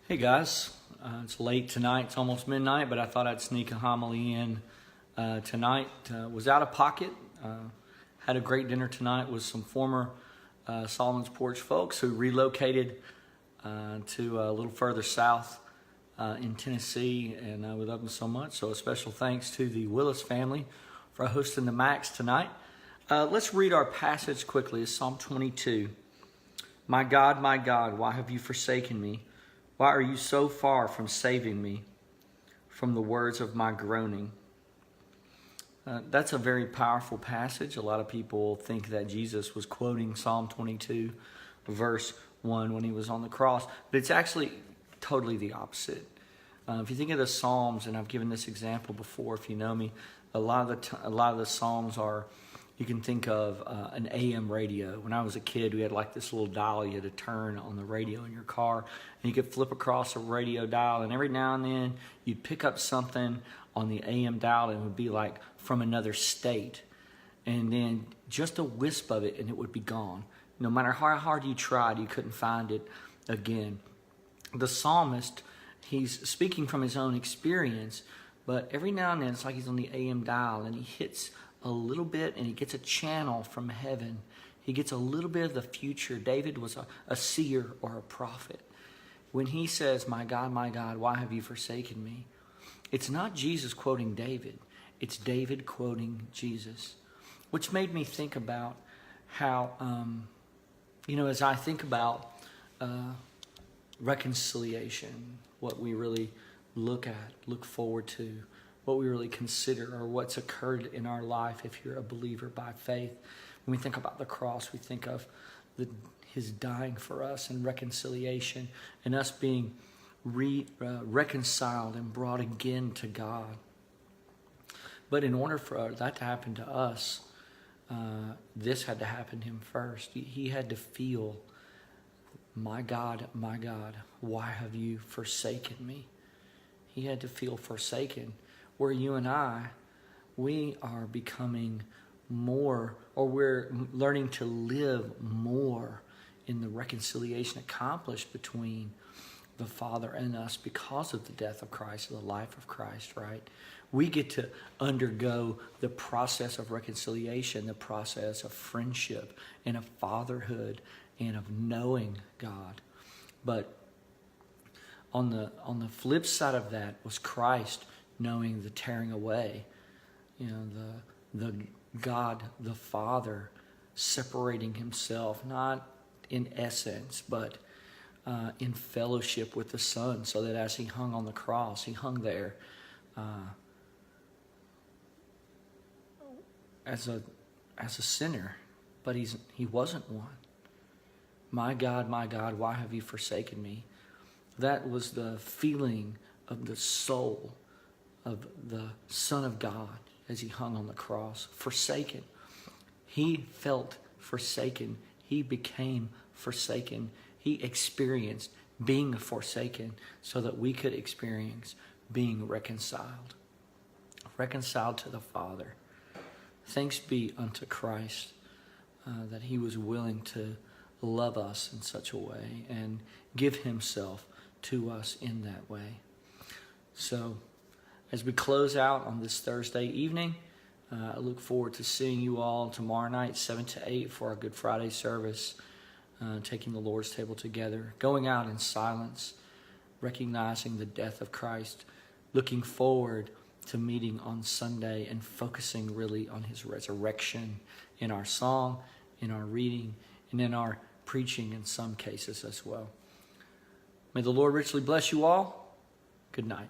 Hey guys, it's late tonight, it's almost midnight, but I thought I'd sneak a homily in tonight. Was out of pocket, had a great dinner tonight with some former Solomon's Porch folks who relocated to a little further south in Tennessee, and we love them so much. So a special thanks to the Willis family for hosting the Max tonight. Let's read our passage quickly. It's Psalm 22. My God, why have you forsaken me? Why are you so far from saving me from the words of my groaning? That's a very powerful passage. A lot of people think that Jesus was quoting Psalm 22, verse 1 when he was on the cross. But it's actually totally the opposite. If you think of the Psalms, and I've given this example before if you know me, a lot of the Psalms are, you can think of an AM radio. When I was a kid, we had like this little dial you had to turn on the radio in your car, and you could flip across a radio dial, and every now and then you'd pick up something on the AM dial, and it would be like from another state, and then just a wisp of it, and it would be gone. No matter how hard you tried, you couldn't find it again. The psalmist, he's speaking from his own experience, but every now and then it's like he's on the AM dial, and he hits a little bit, and he gets a channel from heaven. He gets a little bit of the future. David was a seer or a prophet. When he says, my God, why have you forsaken me? It's not Jesus quoting David. It's David quoting Jesus, which made me think about how, as I think about reconciliation, what we really look forward to, what we really consider, or what's occurred in our life if you're a believer by faith. When we think about the cross, we think of his dying for us and reconciliation and us being reconciled and brought again to God. But in order for that to happen to us, this had to happen to him first. He had to feel, my God, why have you forsaken me? He had to feel forsaken. Where you and I, we are becoming more, or we're learning to live more in the reconciliation accomplished between the Father and us because of the death of Christ, the life of Christ, right? We get to undergo the process of reconciliation, the process of friendship and of fatherhood and of knowing God. But on the flip side of that was Christ knowing the tearing away, the God, the Father, separating himself, not in essence, but in fellowship with the Son, so that as he hung on the cross, he hung there as a sinner, but he wasn't one. My God, why have you forsaken me? That was the feeling of the soul of the Son of God as he hung on the cross, forsaken. He felt forsaken. He became forsaken. He experienced being forsaken so that we could experience being reconciled to the Father. Thanks be unto Christ that he was willing to love us in such a way and give himself to us in that way. So, as we close out on this Thursday evening, I look forward to seeing you all tomorrow night, 7 to 8, for our Good Friday service, taking the Lord's table together, going out in silence, recognizing the death of Christ, looking forward to meeting on Sunday and focusing really on his resurrection in our song, in our reading, and in our preaching in some cases as well. May the Lord richly bless you all. Good night.